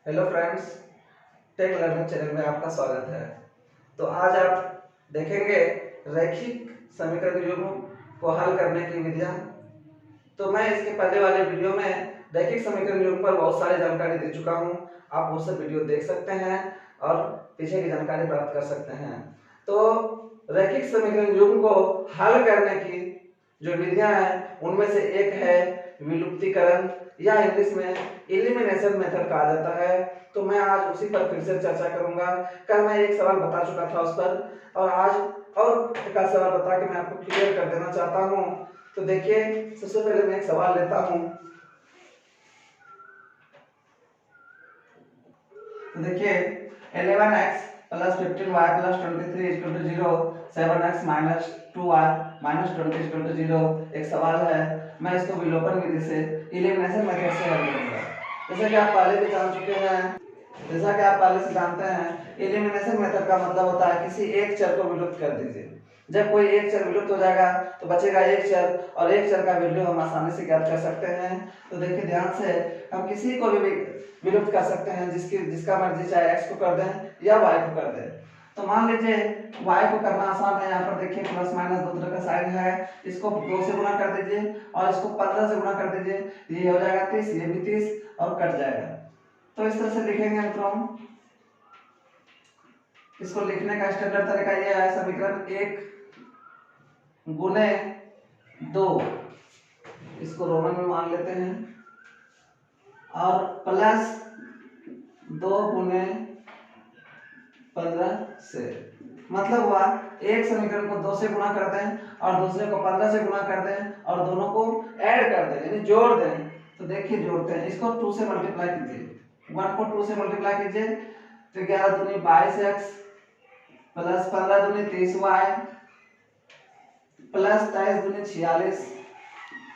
Hello friends, tech learning channel में आपका स्वागत है। तो आज आप देखेंगे रैखिक समीकरण युग्म को हल करने की विधियां। तो मैं इसके पहले वाले वीडियो में रैखिक समीकरण युग्म पर बहुत सारी जानकारी दे चुका हूं। आप वो सब वीडियो देख सकते हैं और पीछे की जानकारी प्राप्त कर सकते हैं। तो रैखिक समीकरण युग्म को हल करने की जो विधियां हैं उनमें से एक है विलुप्तीकरण या इंग्लिश में एलिमिनेशन मेथड कहा जाता है। तो मैं आज उसी पर फिर से चर्चा करूंगा। कल मैं एक सवाल बता चुका था उस पर और आज और एक सवाल बता के मैं आपको क्लियर कर देना चाहता हूं। तो देखिए, सबसे पहले मैं एक सवाल लेता हूं। तो देखिए 11x plus 15y plus 23 equal to 0, 7x minus 2y minus 20 equal to 0 एक सवाल है। मैं इसको विलोपन विधि से एलिमिनेशन मेथड से हल करूंगा। जैसा कि आप पहले से जानते हैं एलिमिनेशन मेथड का मतलब होता है किसी एक चर को विलुप्त कर दीजिए। जब कोई एक चर विलुप्त हो जाएगा तो बचेगा एक चर और एक चर का वैल्यू हम आसानी से ज्ञात कर सकते हैं। तो देखिए ध्यान से, हम किसी को भी विलुप्त कर सकते हैं जिसका मर्जी, चाहे x को कर दें या y को कर दें। तो मान लीजिए y को करना आसान है। यहाँ पर देखिए प्लस माइनस दो तरह का साइन है। इसको 2 से गुणा कर दीजिए और इसको 15 से गुणा कर दीजिए। ये हो जाएगा 30, ये भी 30 और कट जाएगा। तो इस तरह से लिखेंगे मित्रों। इसको लिखने का स्टैंडर्ड तरीका ये है, समीकरण 1 गुने 2 इसको रोमन में मान लेते हैं और प्लस 2 गुने 15 से, मतलब हुआ एक समीकरण को 2 से गुणा कर दें और दूसरे को 15 से गुणा कर दें और दोनों को ऐड कर दें यानी जोड़ दें। तो देखिए जोड़ते हैं, इसको 2 से मल्टीप्लाई कीजिए, 1 को 2 से मल्टीप्लाई कीजिए तो 11 दूनी 22x प्लस 15 दूनी 30y प्लस 23 दूनी 46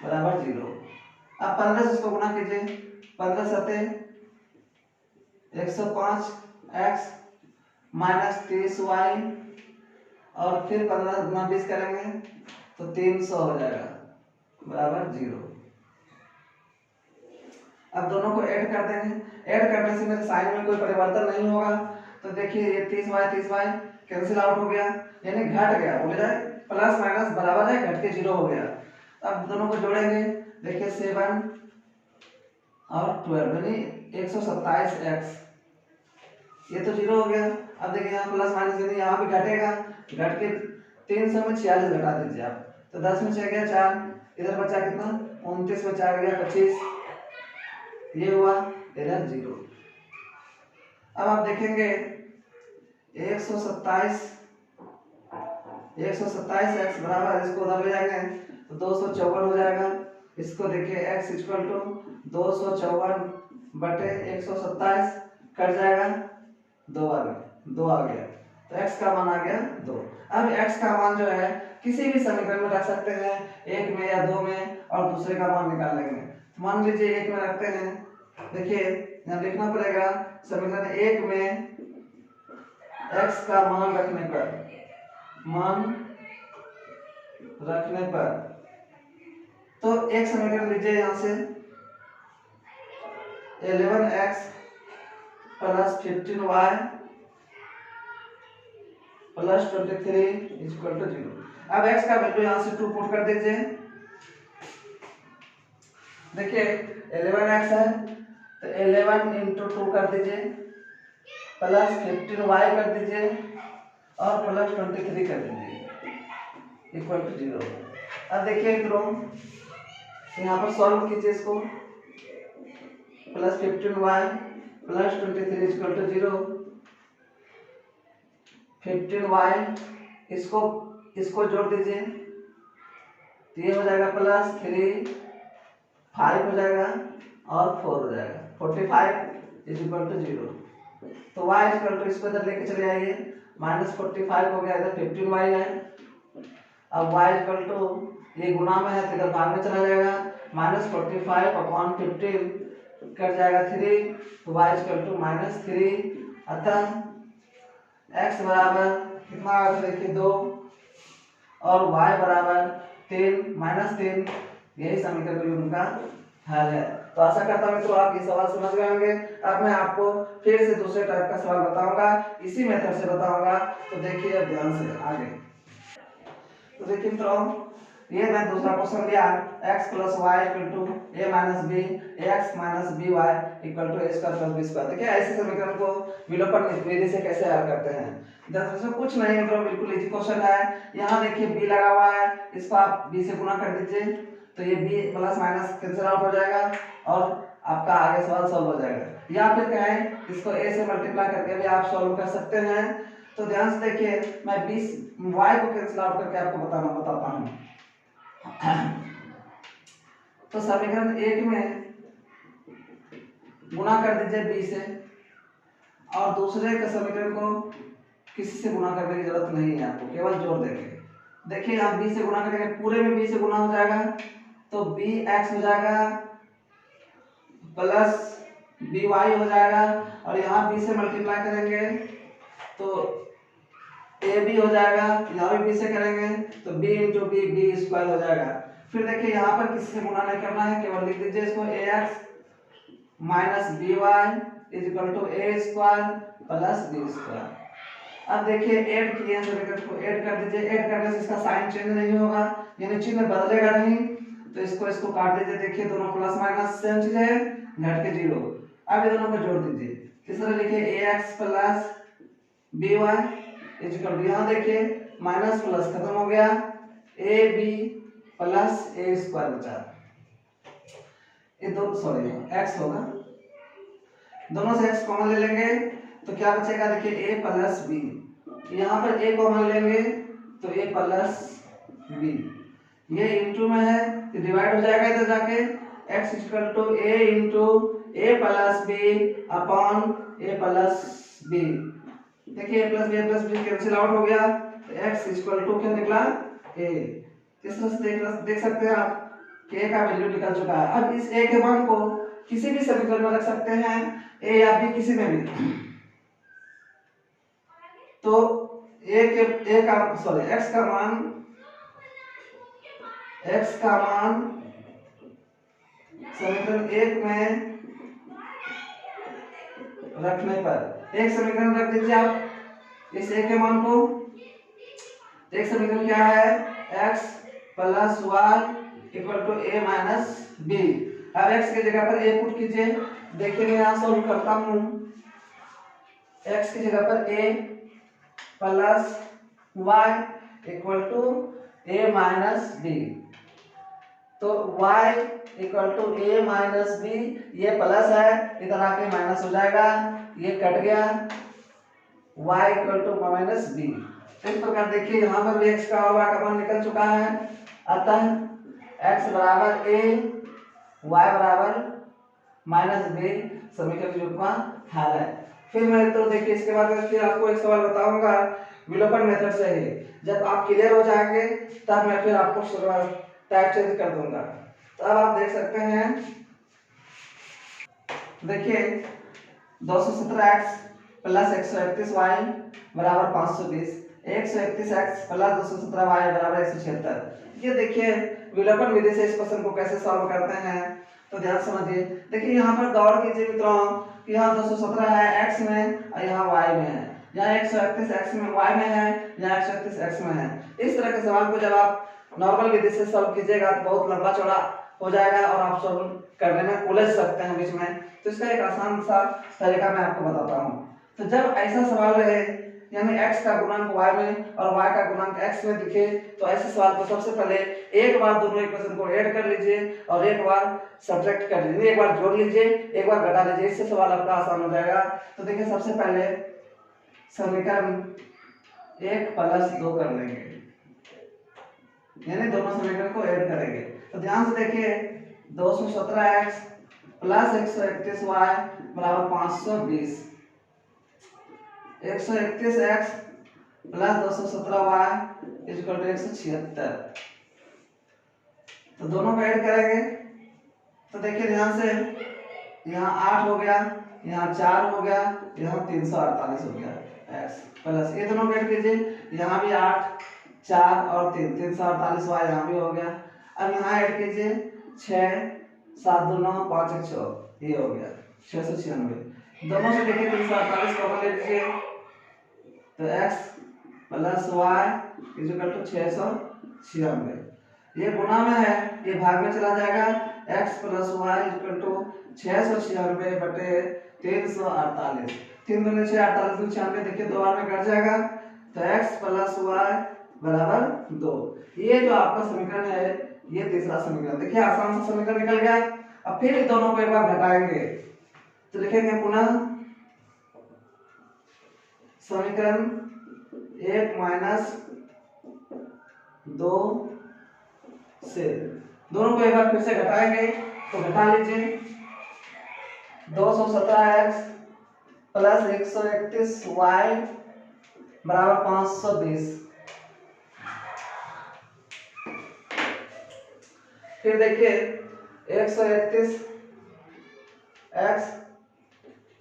बराबर 0। अब 15 से इसको गुणा कीजिए, 15 सते 105x माइनस 30y और फिर 15 गुना 20 करेंगे तो 300 हो जाएगा बराबर 0। अब दोनों को ऐड कर देंगे। ऐड करने से मेरे साइन में कोई परिवर्तन नहीं होगा। तो देखिए ये 30y कैंसिल आउट हो गया यानी घट गया, बोले जाए प्लस माइनस बराबर है, घट के 0 हो गया। अब दोनों को जोड़ेंगे, देखिए 7 और 12 यानी 127x, ये तो 0 हो गया। अब देखिए यहाँ प्लस माइनस यानी यहाँ भी घटेगा, घट के 300 में 46 घटा दीजिए आप, तो 10 में 6 गया 4, इधर बचा कितना 29 में 4 गया 25, ये हुआ इधर 0। अब आप देखेंगे 127x बराबर, इसको उधर ले जाएंगे तो 254 हो जाएगा। इसको देखिए x इक्वल टू 254 बटे 127 कट जाएगा, 2 आ गया तो x का मान आ गया 2। अब x का मान जो है किसी भी समीकरण में रख सकते हैं, 1 में या 2 में, और दूसरे का मान निकाल लेंगे। मान लीजिए 1 में रखते हैं, देखिए यहाँ लिखना पड़ेगा समीकरण 1 में x का मान रखने पर तो एक समीकरण लीजिए यहाँ से 11x plus 15y plus 23 equal to 0। अब x का वैल्यू यहाँ से 2 पुट कर दीजिए। देखिए 11x है तो 11 इंटू 2 कर दीजिए प्लस 15y कर दीजिए और प्लस 23 कर दीजिए इक्वल टू 0। अब देखिए मित्रों यहाँ पर सॉल्व कीजिए इसको, plus 15y plus 23 equal to 0, 15y इसको जोड़ दीजिए तो ये हो जाएगा प्लस 3 5 हो जाएगा और 4 हो जाएगा, 45 इज इक्वल टू 0। तो y इक्वल टू इसको इधर लेके चले आइए, माइनस 45 हो गया, इधर 15y है। अब y इक्वल टू ये गुना में है तो इधर भाग में चला जाएगा, माइनस 45 अपॉन 15 कट जाएगा 3, तो y इक्वल टू माइनस 3। अतः x बराबर कितना आता है देखिए 2 और y बराबर 3 माइनस 3, यही समीकरण का हल है। तो आशा करता हूं मित्रों आप ये सवाल समझ गए होंगे। अब मैं आपको फिर से दूसरे टाइप का सवाल बताऊंगा, इसी मेथड से बताऊंगा। तो देखिए अब ध्यान से आगे। तो देखिए मित्रों, ये मैं दूसरा क्वेश्चन लिया, x + y = a - b, ax - by = a² + b²। देखिए ऐसे समीकरण को विलोपन विधि से कैसे हल करते हैं। दरअसल कुछ नहीं मित्रों, बिल्कुल इजी क्वेश्चन है। यहाँ देखिए b लगा हुआ है, इसको आप b से गुणा कर दीजिए, तो ये b plus minus cancel out हो जाएगा और आपका आगे सवाल सॉल्व हो जाएगा। या फिर कहें इसको a से मल्टीप्लाई करके भी आप सॉल्व कर सकते हैं। तो ध्यान से देखिए, मैं 20 y को कैंसिल आउट करके आपको बताता हूँ। तो समीकरण 1 में गुणा कर दीजिए b से, और दूसरे के समीकरण को किसी से गुणा करने की जरूरत नहीं है, आपको केवल जोड़ देंगे। देखिए आप b से गुणा करेंगे, पूरे में b से गुणा हो जाएगा, तो bx हो जाएगा प्लस by हो जाएगा, और यहाँ b से मल्टीप्लाई करेंगे तो ab हो जाएगा, यहाँ भी b से करेंगे तो b × b b² हो जाएगा। फिर देखिए यहाँ पर किसी से गुणा नहीं करना है, केवल लिख दीजिए इसको ax - by = a² + b²। अब देखिए ऐड किए समीकरण को ऐड कर दीजिए, ऐड करने से इसका साइन चेंज नहीं होगा, यानी चिन्ह बदलेगा नहीं, तो इसको काट दीजिए। देखिए दोनों प्लस माइनस सेम चीज है, घट के 0। अब ये दोनों को जोड़ दीजिए, तीसरा लिखिए ax + by = यहाँ देखिए माइनस प्लस खत्म हो गया, ab + a² बचा। ये दो सॉरी x होगा, दोनों से x कॉमन ले लेंगे तो क्या बचेगा, देखिए a + b, यहाँ पर a कॉमन लेंगे तो a + b, ये इनटू में है तो डिवाइड हो जाएगा इधर जाके, x = a × a + b upon a + b। देखिए a + b कैंसिल आउट हो गया, तो x = क्या निकला, a। इस तरह से देख सकते हैं आप कि a का वैल्यू निकल चुका है। अब इस a के मान को किसी भी समीकरण में रख सकते हैं, a या b किसी में भी। तो x का मान समीकरण 1 में रखने पर, एक समीकरण रख दीजिए आप इस a के मान को। एक समीकरण क्या है, x + y = a - b। अब x की जगह पर a पुट कीजिए, देखिए मैं यहाँ सॉल्व करता हूँ। x की जगह पर a + y = a - b, तो y = a - b, ये प्लस है इधर आके माइनस हो जाएगा, ये कट गया, y = -b। इस प्रकार देखिए यहाँ पर भी x का और y का मान निकल चुका है, अतः x = a, y = -b समीकरण के रूप में हल है। फिर मैं तो देखिए इसके बाद फिर आपको एक सवाल बताऊंगा विलोपन मेथड से ही। जब आप क्लियर हो जाएंगे तब मैं फिर आपको टाइप चेंज कर दूंगा। तो अब आप देख सकते हैं, देखिए 217x + 131y = 520, 131x + 217y = 176। ये देखिए विलोपन विधि से इस क्वेश्चन को कैसे सॉल्व करते हैं, तो ध्यान समझिए। देखिए यहाँ पर गौर कीजिए मित्रों, यहाँ 217 है x में और यहाँ y में है, यहाँ 131 x में y में है, यहाँ 131 x में है। इस तरह के सवाल को जब आप नॉर्मल विधि से सॉल्व कीजिएगा तो बहुत लंबा चौड़ा हो जाएगा और आप सॉल्व करने में उलझ सकते हैं बीच में। तो इसका एक आसान सा तरीका मैं आपको बताता हूँ। तो जब ऐसा सवाल रहे, यानी x का गुणांक y में और y का गुणांक x में दिखे, तो ऐसे सवाल को सबसे पहले एक बार दोनों इक्वेशन को ऐड कर लीजिए और एक बार सब्ट्रैक्ट कर लीजिए, एक बार जोड़ लीजिए, एक बार घटा लीजिए, इससे सवाल आपका आसान हो जाएगा। तो देखिए सबसे पहले समीकरण 1 + 2 कर लेंगे, यानी दोनों समीकरण को ऐड करेंगे। तो ध्यान से देखिए 217x + 131y = 520, 131x + 217y = 176। तो दोनों को ऐड करेंगे तो देखिए ध्यान से, यहाँ 8 हो गया, यहाँ 4 हो गया, यहाँ 348 हो गया x प्लस ये दोनों को ऐड कीजिए, यहाँ भी 8 4 और 3 348 y यहाँ भी हो गया। अब यहाँ ऐड कीजिए 6 7 2 9 5 1 6, ये हो गया 696। दोनों से देखिए 348 कॉमन ले लीजिए, तो x plus Y equal to 696। ये गुना में है, ये भाग में चला जाएगा। x plus Y equal to 696 बटे 348। 3 दूनी 6, 48 दूनी 96, देखिए 2 बार में कट जाएगा, तो x प्लस वाई बराबर 2। ये जो आपका समीकरण है, ये तीसरा समीकरण, देखिए आसान सा समीकरण निकल गया। अब फिर इन दोनों को एक बार घटाएंगे, तो लिखेंगे पुनः समीकरण 1 माइनस 2 से दोनों को एक बार फिर से घटाएंगे, तो घटा लीजिए। 217x प्लस 131y बराबर 520। फिर देखिए 131x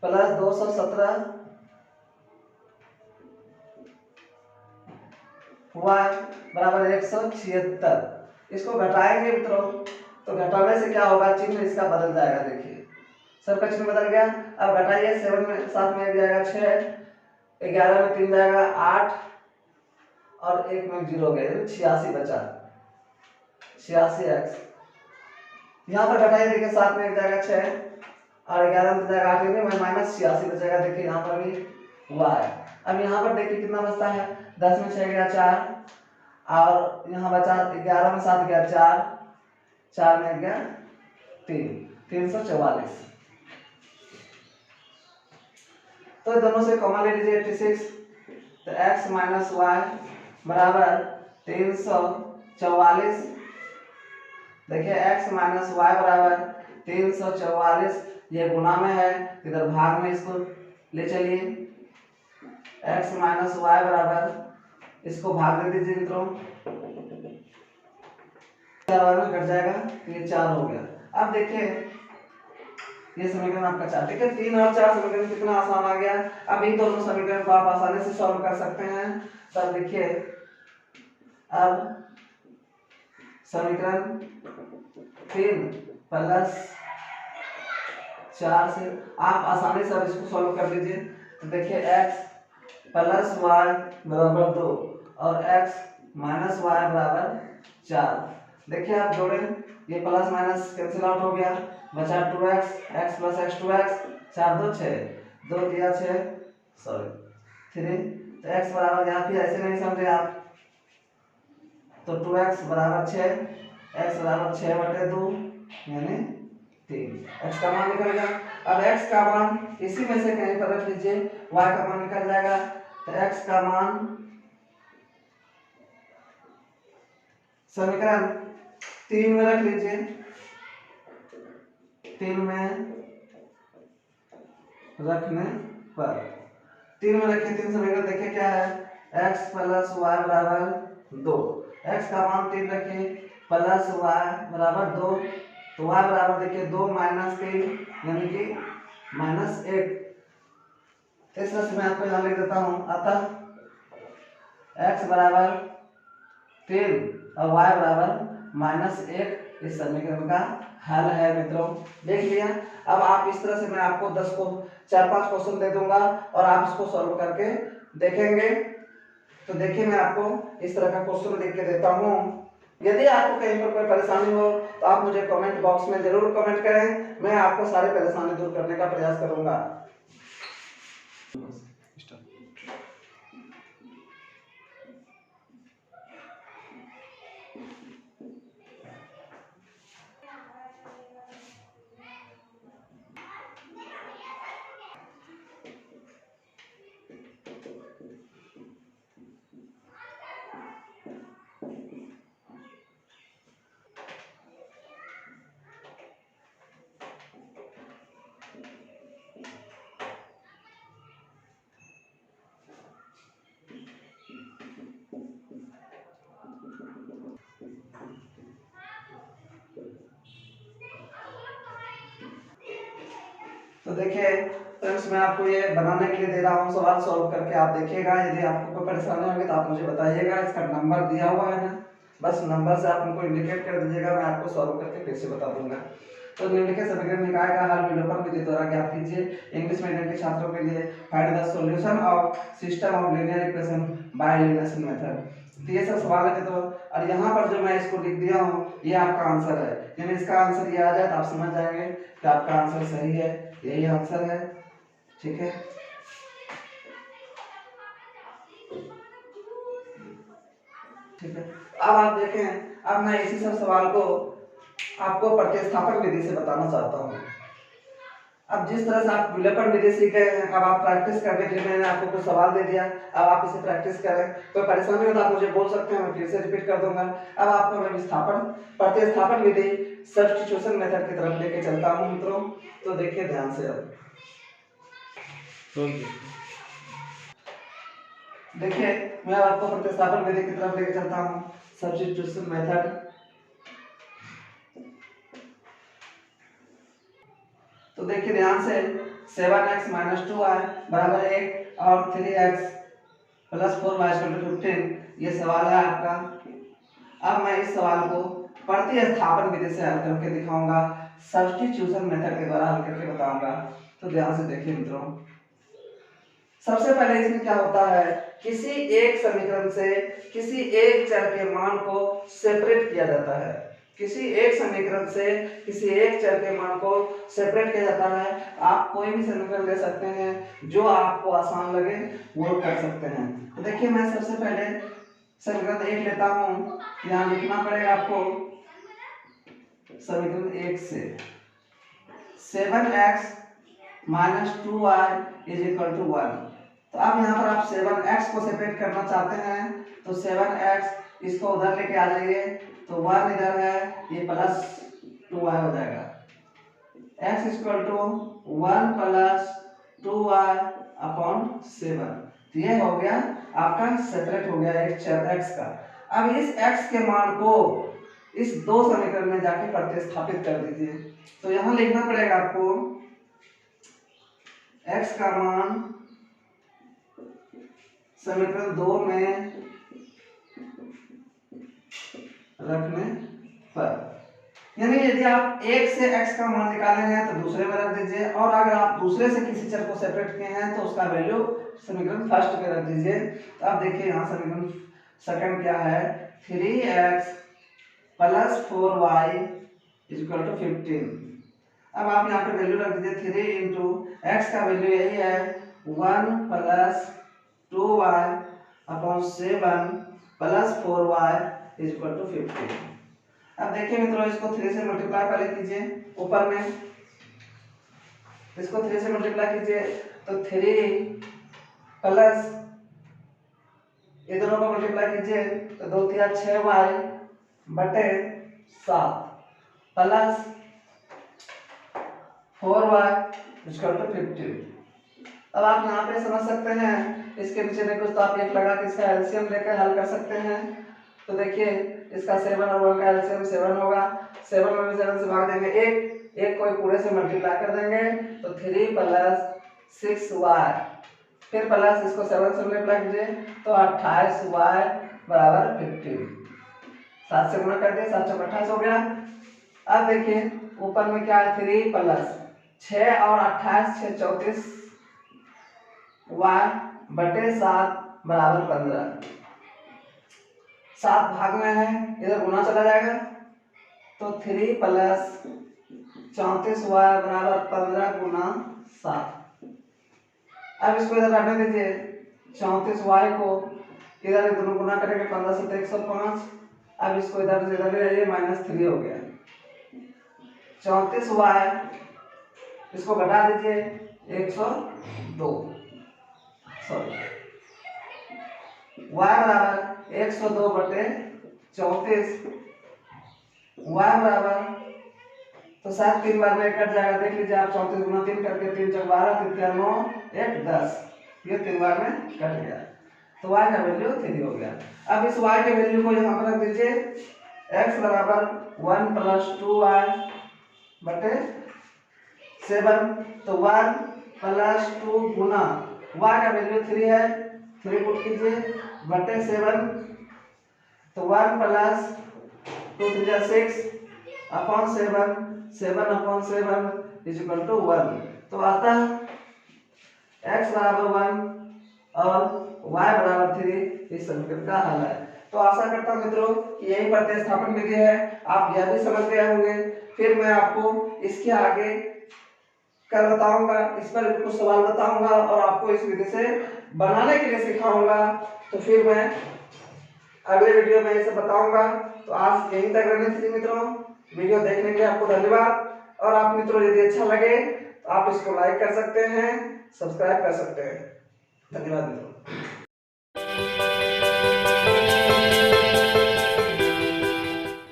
प्लस 217 y बराबर 176। इसको घटाएंगे मित्रों, तो घटाने से क्या होगा, चिन्ह इसका बदल जाएगा। देखिए सब का चिन्ह बदल गया। अब घटाइए, 7 में 7 में जाएगा 6, 11 में 3 जाएगा 8, और 1 में 0 गए, 86 बचा। 86x यहाँ पर घटाइए, देखिए 7 में जाएगा 6, और 11 में जाएगा 8 में माइनस 86 बचेगा। देखिए यहाँ पर भी y। अब यहाँ पर देखिए कितना बचता है, 10 में 6 गया 4, और यहाँ बचा 11 में 7 गया 4, 4 में गया 3, 344। तो दोनों से कॉमन ले लीजिए 86, तो x माइनस वाई बराबर 344। देखिए x माइनस वाई बराबर 344, ये गुना में है, इधर भाग में इसको ले चलिए। x माइनस वाई बराबर, इसको भाग दे दीजिए मित्रों, 4 में कट जाएगा, तो ये 4 हो गया। अब देखिए ये समीकरण आपका 4, देखिए 3 और 4 समीकरण कितना आसान आ गया। अब इन दोनों समीकरण को आप आसानी से सॉल्व कर सकते हैं। तब देखिए अब समीकरण 3 प्लस 4 से आप आसानी से अब इसको सॉल्व कर लीजिए। तो देखिए x प्लस वाई बराबर 2 और x माइनस वाई बराबर 4। देखिए आप जोड़ें, ये प्लस माइनस कैंसिल आउट हो गया, बचा 2x, x plus x 2x, 4 2 6, 2 3 6 sorry 3, तो x बराबर, यहाँ फिर ऐसे नहीं समझे आप, तो 2x बराबर 6, x बराबर 6 बटे 2 यानी 3, x का मान निकल गया। अब x का मान इसी में से कहीं पर रख लीजिए, y का मान निकल जाएगा, तो x का मान समीकरण 3 में रख लीजिए, 3 में रखने पर 3 में रखिए, 3 समीकरण देखिए क्या है, x प्लस वाई बराबर 2, x का मान 3 रखिए, प्लस वाई बराबर 2, तो y बराबर देखिए 2 माइनस 3 यानी कि माइनस 1। इस तरह से मैं आपको यहाँ लिख देता हूँ, अतः x बराबर 3 और y बराबर माइनस 1 इस समीकरण का हल है मित्रों। देख लिया। अब आप इस तरह से मैं आपको 10 को 4-5 क्वेश्चन दे दूंगा और आप इसको सॉल्व करके देखेंगे। तो देखिए मैं आपको इस तरह का क्वेश्चन लिख के देता हूँ। यदि आपको कहीं पर कोई परेशानी हो तो आप मुझे कमेंट बॉक्स में जरूर कमेंट करें, मैं आपको सारी परेशानी दूर करने का प्रयास करूंगा। तो देखिए फ्रेंड्स, मैं आपको ये बनाने के लिए दे रहा हूँ, सवाल सॉल्व करके आप देखिएगा। यदि आपको कोई परेशानी होगी तो आप मुझे बताइएगा। इसका नंबर दिया हुआ है ना, बस नंबर से आप हमको इंडिकेट कर दीजिएगा, मैं आपको सॉल्व करके फिर से बता दूंगा। तो निम्नलिखित समीकरण निकाय का हल विलोपन विधि द्वारा ज्ञात कीजिए। इंग्लिश मीडियम के छात्रों के लिए find the solution of system of linear equation by elimination method. तो ये सब सवाल है। तो और यहाँ पर जो मैं इसको लिख दिया हूँ ये आपका आंसर है। यानी इसका आंसर ये आ जाए तो आप समझ जाएंगे कि आपका आंसर सही है, यही आंसर है। ठीक है, ठीक है। अब आप देखें, अब मैं इसी सब सवाल को आपको प्रतिस्थापन विधि से बताना चाहता हूँ। अब जिस तरह से आप विलोपन विधि सीखे हैं, अब आप प्रैक्टिस करने के लिए मैंने आपको कुछ सवाल दे दिया, अब आप इसे प्रैक्टिस करें। कोई परेशानी हो तो आप मुझे बोल सकते हैं, मैं फिर से रिपीट कर दूंगा। अब आपको मैं प्रतिस्थापन विधि सब्स्टिट्यूशन मेथड की तरफ लेके चलता हूँ मित्रों। तो देखिए ध्यान से, अब देखिए मैं आपको प्रतिस्थापन विधि की तरफ लेके चलता हूँ, सब्स्टिट्यूशन मेथड। तो देखिए ध्यान से, 7x - 2y बराबर 1 और 3x + 4y = 15 ये सवाल है आपका। अब मैं इस सवाल को प्रतिस्थापन विधि से हल करके दिखाऊंगा, सब्स्टिट्यूशन मेथड के द्वारा हल करके बताऊंगा। तो ध्यान से देखिए मित्रों, सबसे पहले इसमें क्या होता है, किसी एक समीकरण से किसी एक चर के मान को सेपरेट किया जाता है। किसी एक समीकरण से किसी एक चर के मान को सेपरेट किया जाता है। आप कोई भी समीकरण ले सकते हैं, जो आपको आसान लगे वो कर सकते हैं। तो देखिए मैं सबसे पहले समीकरण 1 लेता हूँ। यहाँ लिखना पड़ेगा आपको समीकरण 1 से 7x - 2y = 1। तो अब यहाँ पर आप 7x को सेपरेट करना चाहते हैं, तो 7x इसको उधर लेके आ जाइए, तो 1 इधर है, ये प्लस 2y हो जाएगा। x = 1 + 2y/7। तो ये हो गया आपका सेपरेट हो गया एक चर x का। अब इस x के मान को इस दो समीकरण में जाके प्रतिस्थापित कर दीजिए। तो यहाँ लिखना पड़ेगा आपको x का मान समीकरण 2 में रखने पर, यानी यदि आप एक से x का मान निकाले हैं तो दूसरे में रख दीजिए, और अगर आप दूसरे से किसी चर को सेपरेट किए हैं तो उसका वैल्यू समीकरण फर्स्ट में रख दीजिए। तो आप देखिए यहाँ समीकरण सेकंड क्या है, 3x + 4y = 15। अब आप यहाँ पे वैल्यू रख दीजिए, 3 × x का वैल्यू यही है 1 + 2y/7 + 4y = 15। अब देखिए मित्रों, इसको 3 से मल्टीप्लाई पहले कीजिए, ऊपर में इसको 3 से मल्टीप्लाई कीजिए, तो 3 प्लस ये दोनों को मल्टीप्लाई कीजिए, तो 2 × 6y / 7 प्लस 4y = 15। अब आप यहाँ पे समझ सकते हैं, इसके पीछे में कुछ तो आप एक लगा के इसका एलसीएम लेकर हल कर सकते हैं। तो देखिए इसका 7 और 1 का एलसीएम 7 होगा, 7 में भी 7 से भाग देंगे, एक को पूरे से मल्टीप्लाई कर देंगे, तो 3 + 6y, फिर प्लस इसको 7 से मल्टीप्लाई कीजिए, तो 28y = 15। 7 से गुणा कर दिए, 7 × 28 हो गया। अब देखिए ऊपर में क्या है, 3 + 6 और 28 6 34 y/7 = 15। 7 भाग में है, इधर गुना चला जाएगा, तो 3 + 34y = 15 × 7। अब इसको इधर रखने दीजिए, 34y को इधर दोनों गुना करेंगे, 15 से 105। अब इसको इधर ले जाइए, -3 हो गया। 34y इसको घटा दीजिए, 102, सॉरी y = 102/34, y बराबर, तो 7 3 बार में कट जाएगा, देख लीजिए आप, 34 × 3 करके 3 × 12 3 × 9 1 10, ये 3 बार में कट गया, तो y का वैल्यू 3 हो गया। अब इस y के वैल्यू को यहाँ पर रख दीजिए, x = 1 + 2y/7, तो 1 + 2 गुना y का वैल्यू 3 है, 3 पुट कीजिए बटे 7, तो 1 + 2 × 3 = 6/7, 7/7 इक्वल टू 1। तो आता x बराबर 1 और y बराबर 3 इस समीकरण का हल है। तो आशा करता हूं मित्रों कि यही प्रतिस्थापन विधि है, आप यह भी समझ गए होंगे। फिर मैं आपको इसके आगे कल बताऊंगा, इस पर कुछ सवाल बताऊंगा और आपको इस विधि से बनाने के लिए सिखाऊंगा। तो फिर मैं अगले वीडियो में इसे बताऊंगा। तो आज यहीं तक रहने दीजिए मित्रों। वीडियो देखने के लिए आपको धन्यवाद। और आप मित्रों यदि अच्छा लगे तो आप इसको लाइक कर सकते हैं, सब्सक्राइब कर सकते हैं। धन्यवाद मित्रों।